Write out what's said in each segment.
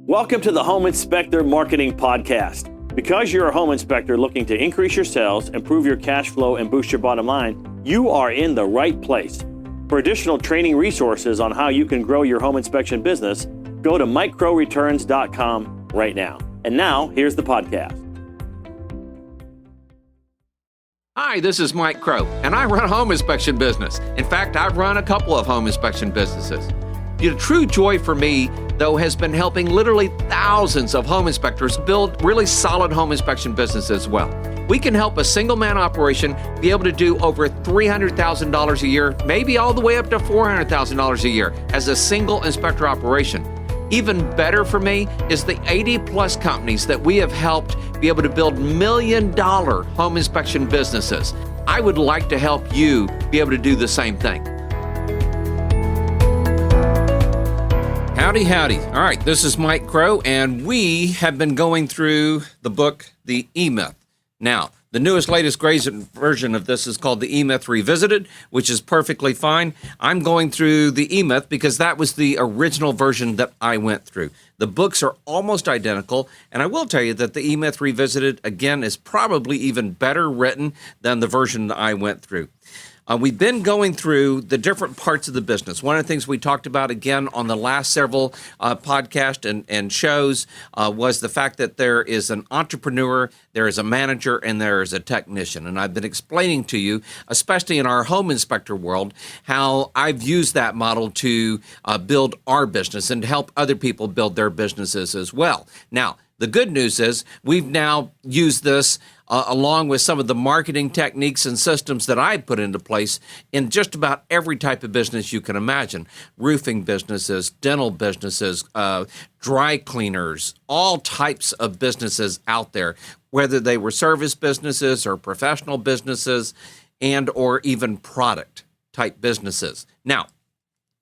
Welcome to the Home Inspector Marketing Podcast. Because you're a home inspector looking to increase your sales, improve your cash flow, and boost your bottom line, you are in the right place. For additional training resources on how you can grow your home inspection business, go to microreturns.com right now. And now, here's the podcast. Hi, this is Mike Crow, and I run a home inspection business. In fact, I've run a couple of home inspection businesses. The true joy for me, though, has been helping literally thousands of home inspectors build really solid home inspection businesses as well. We can help a single-man operation be able to do over $300,000 a year, maybe all the way up to $400,000 a year as a single inspector operation. Even better for me is the 80-plus companies that we have helped be able to build million-dollar home inspection businesses. I would like to help you be able to do the same thing. Howdy. All right, this is Mike Crow, and we have been going through the book, The E-Myth. Now, the latest version of this is called The E-Myth Revisited, which is perfectly fine. I'm going through The E-Myth because that was the original version that I went through. The books are almost identical, and I will tell you that The E-Myth Revisited, again, is probably even better written than the version that I went through. We've been going through the different parts of the business. One of the things we talked about again on the last several podcasts and shows was the fact that there is an entrepreneur, there is a manager, and there is a technician. And I've been explaining to you, especially in our home inspector world, how I've used that model to build our business and to help other people build their businesses as well. Now, the good news is we've now used this along with some of the marketing techniques and systems that I put into place in just about every type of business you can imagine. Roofing businesses, dental businesses, dry cleaners, all types of businesses out there, whether they were service businesses or professional businesses and or even product type businesses. Now,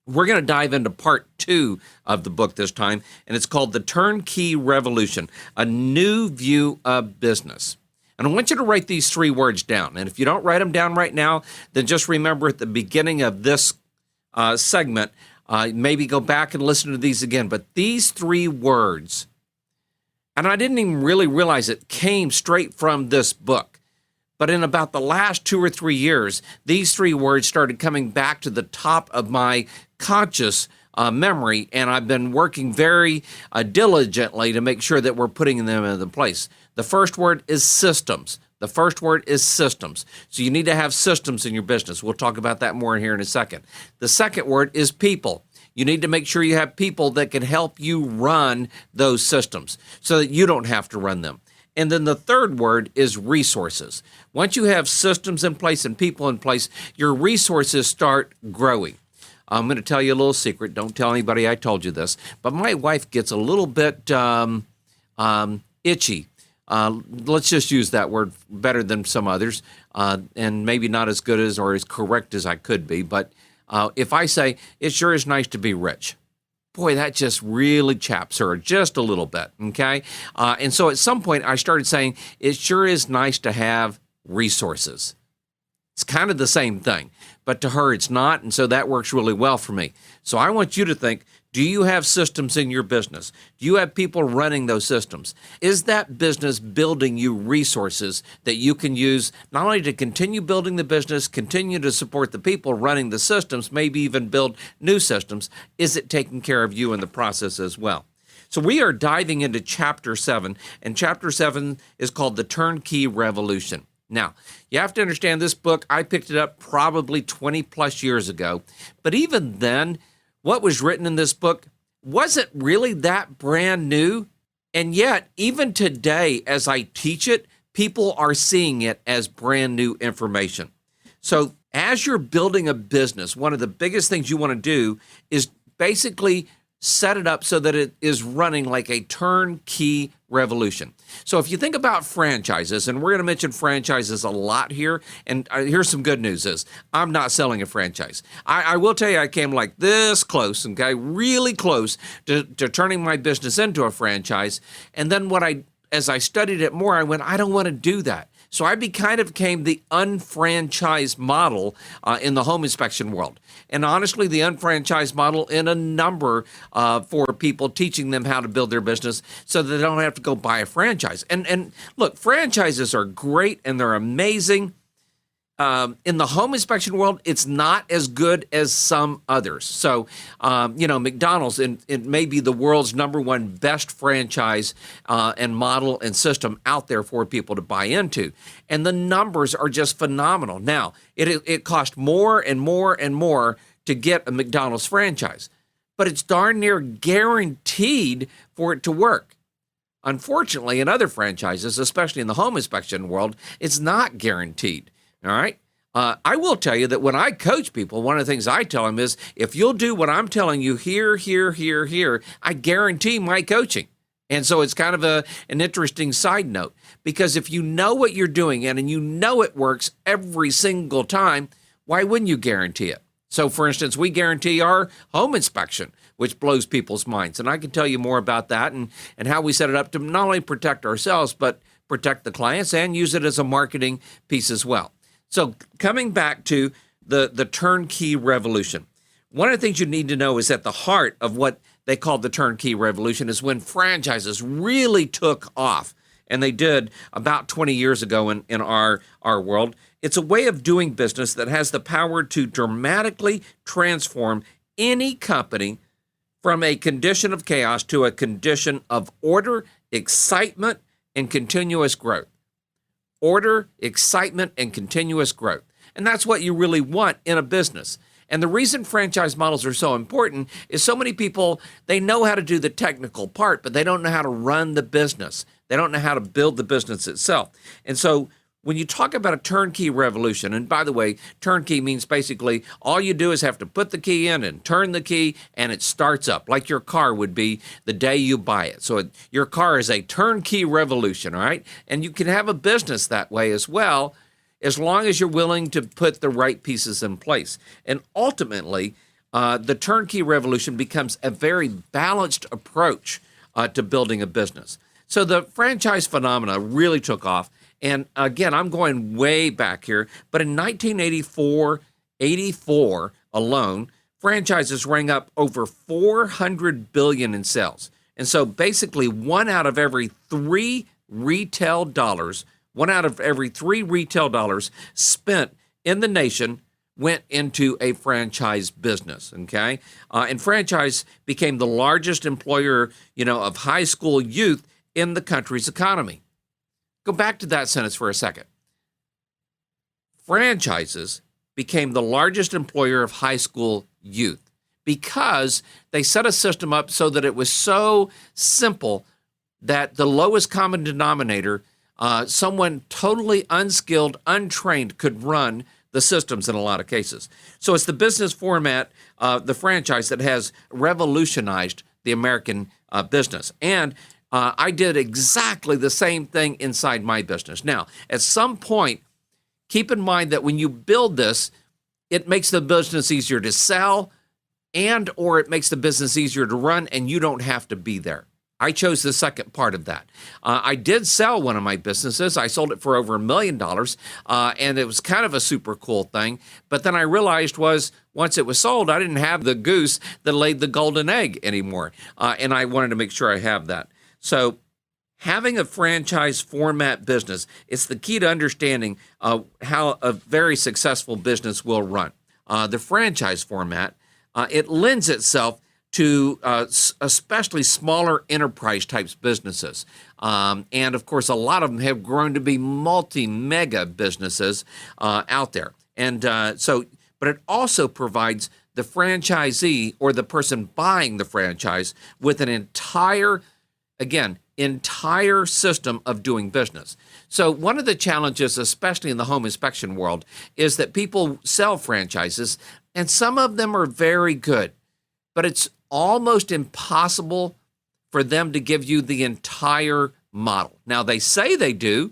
we're going to dive into part 2 of the book this time, and it's called The Turnkey Revolution, A New View of Business. And I want you to write these 3 words down. And if you don't write them down right now, then just remember at the beginning of this segment, maybe go back and listen to these again. But these 3 words, and I didn't even really realize it came straight from this book. But in about the last 2 or 3 years, these 3 words started coming back to the top of my conscious memory, and I've been working very diligently to make sure that we're putting them into place. The first word is systems. So you need to have systems in your business. We'll talk about that more here in a second. The second word is people. You need to make sure you have people that can help you run those systems so that you don't have to run them. And then the third word is resources. Once you have systems in place and people in place, your resources start growing. I'm going to tell you a little secret. Don't tell anybody I told you this. But my wife gets a little bit itchy. Let's just use that word better than some others, and maybe not as good as or as correct as I could be. But if I say, it sure is nice to be rich, boy, that just really chaps her just a little bit, okay? And so at some point, I started saying, it sure is nice to have resources. It's kind of the same thing, but to her, it's not, and so that works really well for me. So I want you to think, do you have systems in your business? Do you have people running those systems? Is that business building you resources that you can use not only to continue building the business, continue to support the people running the systems, maybe even build new systems? Is it taking care of you in the process as well? So we are diving into Chapter 7, and Chapter 7 is called The Turnkey Revolution. Now, you have to understand this book, I picked it up probably 20 plus years ago, but even then, what was written in this book wasn't really that brand new. And yet, even today, as I teach it, people are seeing it as brand new information. So as you're building a business, one of the biggest things you want to do is basically set it up so that it is running like a turnkey revolution. So if you think about franchises, and we're going to mention franchises a lot here, and here's some good news is, I'm not selling a franchise. I will tell you I came like this close, okay, really close to turning my business into a franchise, and then as I studied it more, I went, I don't want to do that. So I kind of became the unfranchised model in the home inspection world. And honestly, the unfranchised model in a number for people, teaching them how to build their business so that they don't have to go buy a franchise. And look, franchises are great and they're amazing. In the home inspection world, it's not as good as some others. So, McDonald's, it may be the world's #1 best franchise and model and system out there for people to buy into. And the numbers are just phenomenal. Now, it costs more and more and more to get a McDonald's franchise, but it's darn near guaranteed for it to work. Unfortunately, in other franchises, especially in the home inspection world, it's not guaranteed. All right. I will tell you that when I coach people, one of the things I tell them is, if you'll do what I'm telling you here, I guarantee my coaching. And so it's kind of an interesting side note, because if you know what you're doing and you know it works every single time, why wouldn't you guarantee it? So, for instance, we guarantee our home inspection, which blows people's minds. And I can tell you more about that and how we set it up to not only protect ourselves, but protect the clients and use it as a marketing piece as well. So coming back to the turnkey revolution, one of the things you need to know is at the heart of what they called the turnkey revolution is when franchises really took off, and they did about 20 years ago in our world. It's a way of doing business that has the power to dramatically transform any company from a condition of chaos to a condition of order, excitement, and continuous growth. Order, excitement, and continuous growth. And that's what you really want in a business. And the reason franchise models are so important is so many people, they know how to do the technical part, but they don't know how to run the business. They don't know how to build the business itself. And so when you talk about a turnkey revolution, and by the way, turnkey means basically all you do is have to put the key in and turn the key and it starts up, like your car would be the day you buy it. So your car is a turnkey revolution, all right? And you can have a business that way as well, as long as you're willing to put the right pieces in place. And ultimately, the turnkey revolution becomes a very balanced approach to building a business. So the franchise phenomena really took off. And again, I'm going way back here, but in 1984 alone, franchises rang up over $400 billion in sales. And so basically one out of every three retail dollars spent in the nation went into a franchise business, okay? And franchise became the largest employer, of high school youth in the country's economy. Go back to that sentence for a second. Franchises became the largest employer of high school youth because they set a system up so that it was so simple that the lowest common denominator, someone totally unskilled, untrained, could run the systems in a lot of cases. So it's the business format, the franchise, that has revolutionized the American business. And I did exactly the same thing inside my business. Now, at some point, keep in mind that when you build this, it makes the business easier to sell or it makes the business easier to run, and you don't have to be there. I chose the second part of that. I did sell one of my businesses. I sold it for over $1 million, and it was kind of a super cool thing. But then I realized once it was sold, I didn't have the goose that laid the golden egg anymore, and I wanted to make sure I have that. So having a franchise format business, it's the key to understanding how a very successful business will run. The franchise format, it lends itself to especially smaller enterprise types businesses. And of course, a lot of them have grown to be multi-mega businesses out there. And but it also provides the franchisee or the person buying the franchise with an entire system of doing business. So one of the challenges, especially in the home inspection world, is that people sell franchises, and some of them are very good, but it's almost impossible for them to give you the entire model. Now, they say they do,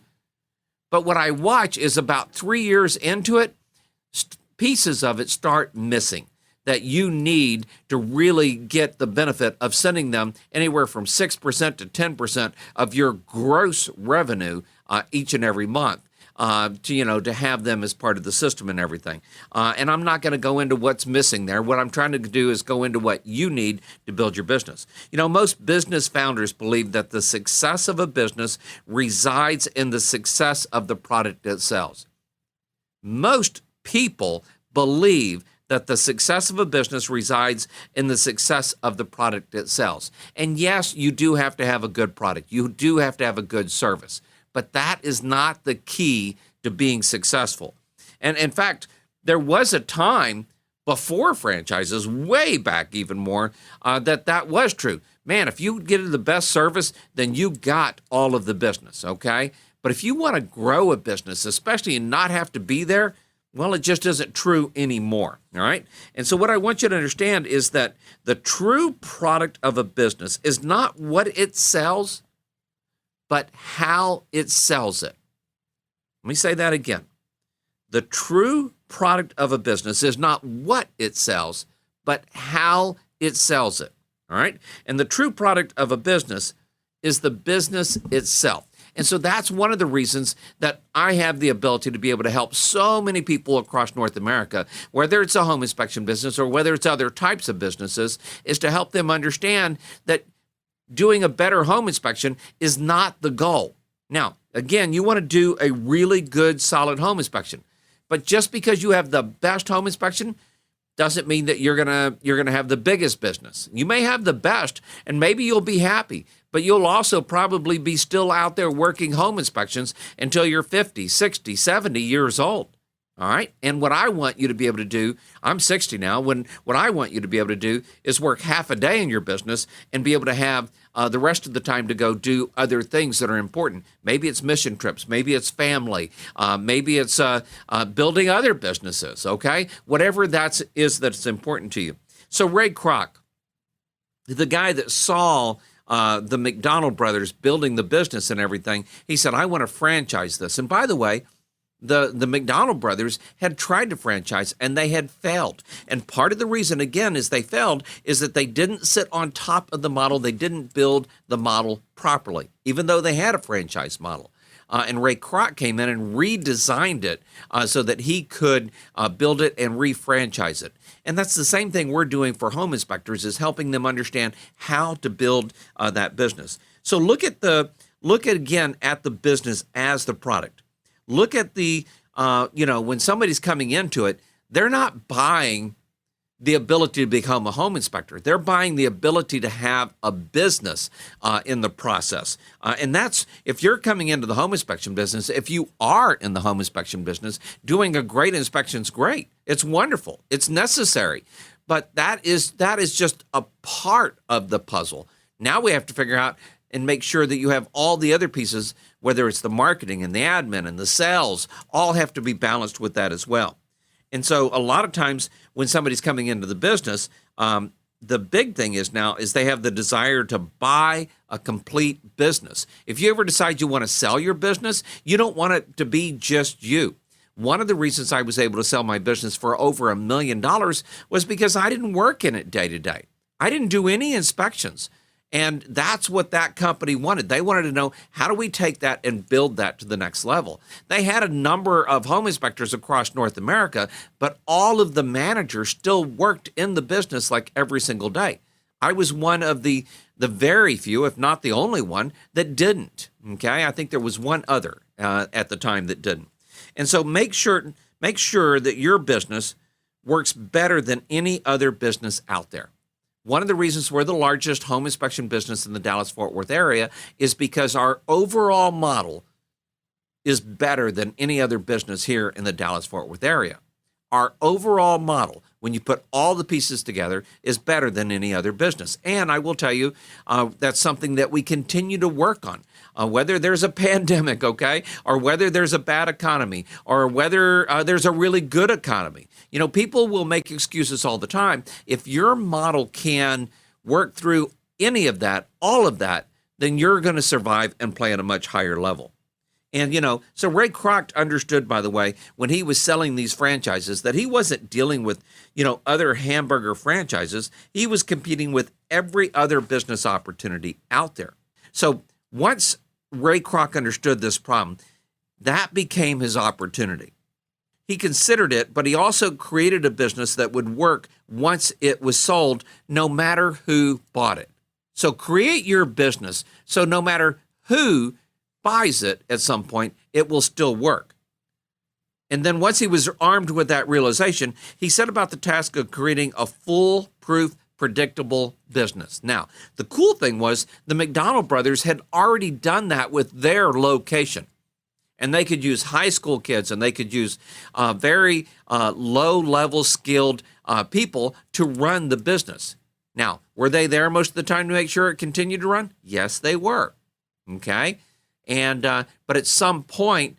but what I watch is about 3 years into it, pieces of it start missing that you need to really get the benefit of sending them anywhere from 6% to 10% of your gross revenue each and every month. to have them as part of the system and everything. And I'm not going to go into what's missing there. What I'm trying to do is go into what you need to build your business. Most business founders believe that the success of a business resides in the success of the product it sells. Most people believe that the success of a business resides in the success of the product it sells. And yes, you do have to have a good product. You do have to have a good service. But that is not the key to being successful. And in fact, there was a time before franchises, way back even more, that was true. Man, if you get the best service, then you got all of the business, okay? But if you want to grow a business, especially and not have to be there, well, it just isn't true anymore, all right? And so what I want you to understand is that the true product of a business is not what it sells, but how it sells it. Let me say that again. The true product of a business is not what it sells, but how it sells it, all right? And the true product of a business is the business itself. And so that's one of the reasons that I have the ability to be able to help so many people across North America, whether it's a home inspection business or whether it's other types of businesses, is to help them understand that doing a better home inspection is not the goal. Now, again, you want to do a really good, solid home inspection. But just because you have the best home inspection doesn't mean that you're gonna have the biggest business. You may have the best, and maybe you'll be happy, but you'll also probably be still out there working home inspections until you're 50, 60, 70 years old. All right? And what I want you to be able to do, I'm 60 now, what I want you to be able to do is work half a day in your business and be able to have the rest of the time to go do other things that are important. Maybe it's mission trips. Maybe it's family. Maybe it's building other businesses, okay? Whatever that's important to you. So Ray Kroc, the guy that saw the McDonald brothers building the business and everything, he said, I want to franchise this. And by the way, the McDonald brothers had tried to franchise and they had failed. And part of the reason, again, is they failed is that they didn't sit on top of the model. They didn't build the model properly, even though they had a franchise model. And Ray Kroc came in and redesigned it so that he could build it and re-franchise it. And that's the same thing we're doing for home inspectors, is helping them understand how to build that business. So look again at the business as the product. Look at when somebody's coming into it, they're not buying the ability to become a home inspector. They're buying the ability to have a business in the process. And that's, if you're coming into the home inspection business, if you are in the home inspection business, doing a great inspection is great. It's wonderful. It's necessary. But that is just a part of the puzzle. Now we have to figure out and make sure that you have all the other pieces, whether it's the marketing and the admin and the sales, all have to be balanced with that as well. And so a lot of times when somebody's coming into the business, the big thing is they have the desire to buy a complete business. If you ever decide you want to sell your business, you don't want it to be just you. One of the reasons I was able to sell my business for over $1 million was because I didn't work in it day to day. I didn't do any inspections. And that's what that company wanted. They wanted to know, how do we take that and build that to the next level? They had a number of home inspectors across North America, but all of the managers still worked in the business like every single day. I was one of the very few, if not the only one, that didn't. Okay, I think there was one other at the time that didn't. And so make sure that your business works better than any other business out there. One of the reasons we're the largest home inspection business in the Dallas-Fort Worth area is because our overall model is better than any other business here in the Dallas-Fort Worth area. Our overall model, when you put all the pieces together, is better than any other business. And I will tell you, that's something that we continue to work on. Whether there's a pandemic, okay, or whether there's a bad economy, or whether there's a really good economy. You know, people will make excuses all the time. If your model can work through any of that, all of that, then you're going to survive and play at a much higher level. And, so Ray Kroc understood, by the way, when he was selling these franchises, that he wasn't dealing with, other hamburger franchises. He was competing with every other business opportunity out there. So once Ray Kroc understood this problem, That became his opportunity. He considered it, but he also created a business that would work once it was sold, no matter who bought it. So create your business so no matter who buys it at some point, it will still work. And then once he was armed with that realization, he set about the task of creating a foolproof, predictable business. Now, the cool thing was the McDonald brothers had already done that with their location. And they could use high school kids, and they could use very low-level skilled people to run the business. Now, were they there most of the time to make sure it continued to run? Yes, they were. Okay? And but at some point,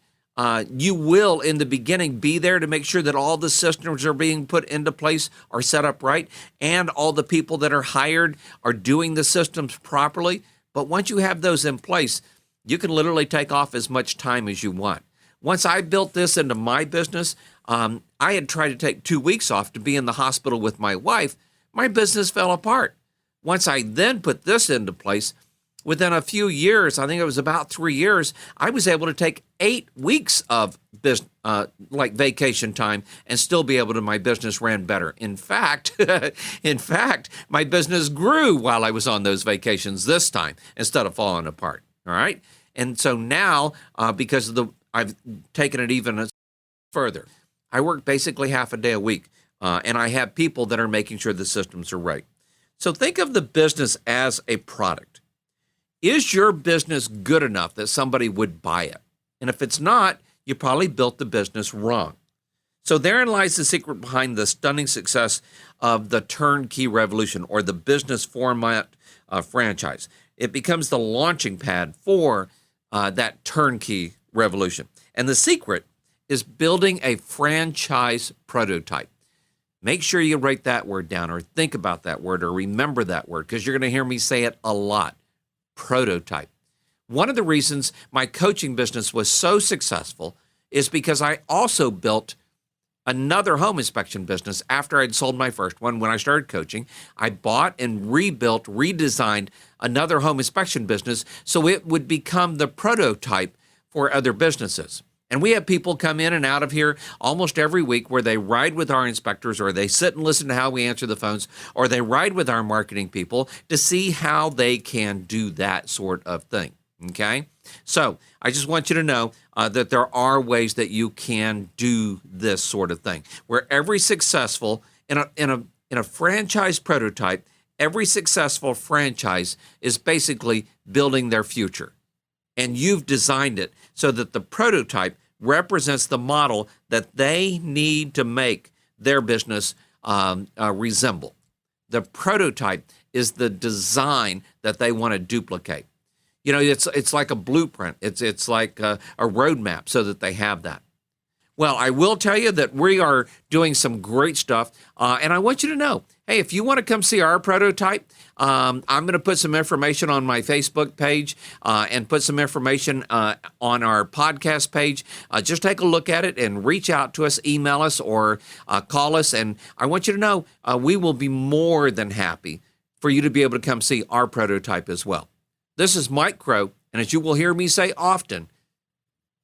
you will, in the beginning, be there to make sure that all the systems are being put into place, are set up right, and all the people that are hired are doing the systems properly. But once you have those in place, you can literally take off as much time as you want. Once I built this into my business, I had tried to take 2 weeks off to be in the hospital with my wife. My business fell apart. Once I then put this into place, within a few years, I think it was about 3 years, I was able to take 8 weeks of business, like vacation time, and still be able to. My business ran better. In fact, my business grew while I was on those vacations this time instead of falling apart. All right, and so now because of I've taken it even further. I work basically half a day a week, and I have people that are making sure the systems are right. So think of the business as a product. Is your business good enough that somebody would buy it? And if it's not, you probably built the business wrong. So therein lies the secret behind the stunning success of the turnkey revolution, or the business format franchise. It becomes the launching pad for that turnkey revolution. And the secret is building a franchise prototype. Make sure you write that word down, or think about that word, or remember that word, because you're going to hear me say it a lot. Prototype. One of the reasons my coaching business was so successful is because I also built another home inspection business after I'd sold my first one. When I started coaching, I bought and rebuilt, redesigned another home inspection business so it would become the prototype for other businesses. And we have people come in and out of here almost every week where they ride with our inspectors, or they sit and listen to how we answer the phones, or they ride with our marketing people to see how they can do that sort of thing. Okay? So I just want you to know that there are ways that you can do this sort of thing, where every successful in a franchise prototype, every successful franchise is basically building their future. And you've designed it so that the prototype represents the model that they need to make their business resemble. The prototype is the design that they want to duplicate. You know, it's like a blueprint. It's like a roadmap so that they have that. Well, I will tell you that we are doing some great stuff, and I want you to know, hey, if you want to come see our prototype, I'm going to put some information on my Facebook page and put some information on our podcast page. Just take a look at it and reach out to us, email us, or call us, and I want you to know we will be more than happy for you to be able to come see our prototype as well. This is Mike Crow, and as you will hear me say often,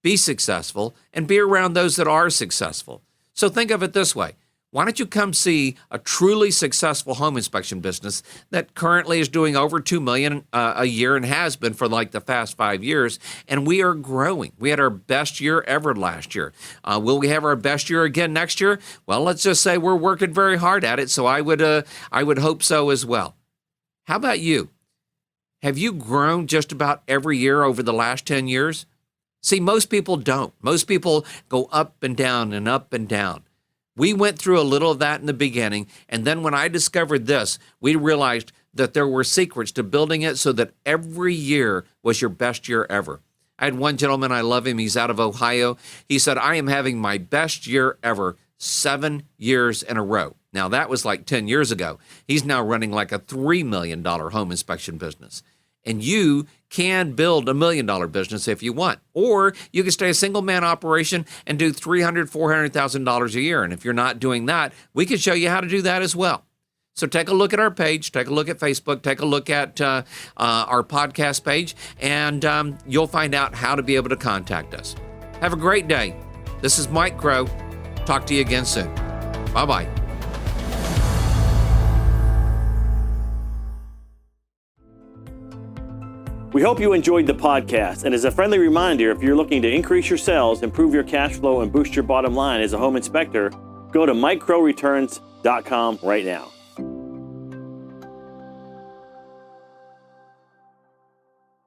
be successful and be around those that are successful. So think of it this way. Why don't you come see a truly successful home inspection business that currently is doing over $2 million a year and has been for like the past 5 years, and we are growing. We had our best year ever last year. Will we have our best year again next year? Well, let's just say we're working very hard at it, so I would hope so as well. How about you? Have you grown just about every year over the last 10 years? See, most people don't. Most people go up and down and up and down. We went through a little of that in the beginning, and then when I discovered this, we realized that there were secrets to building it so that every year was your best year ever. I had one gentleman, I love him, he's out of Ohio. He said, I am having my best year ever 7 years in a row. Now, that was like 10 years ago. He's now running like a $3 million home inspection business. And you can build $1 million business if you want. Or you can stay a single-man operation and do $300,000, $400,000 a year. And if you're not doing that, we can show you how to do that as well. So take a look at our page, take a look at Facebook, take a look at our podcast page, and you'll find out how to be able to contact us. Have a great day. This is Mike Crow. Talk to you again soon. Bye-bye. We hope you enjoyed the podcast, and as a friendly reminder, if you're looking to increase your sales, improve your cash flow, and boost your bottom line as a home inspector, go to MikeCrowReturns.com right now.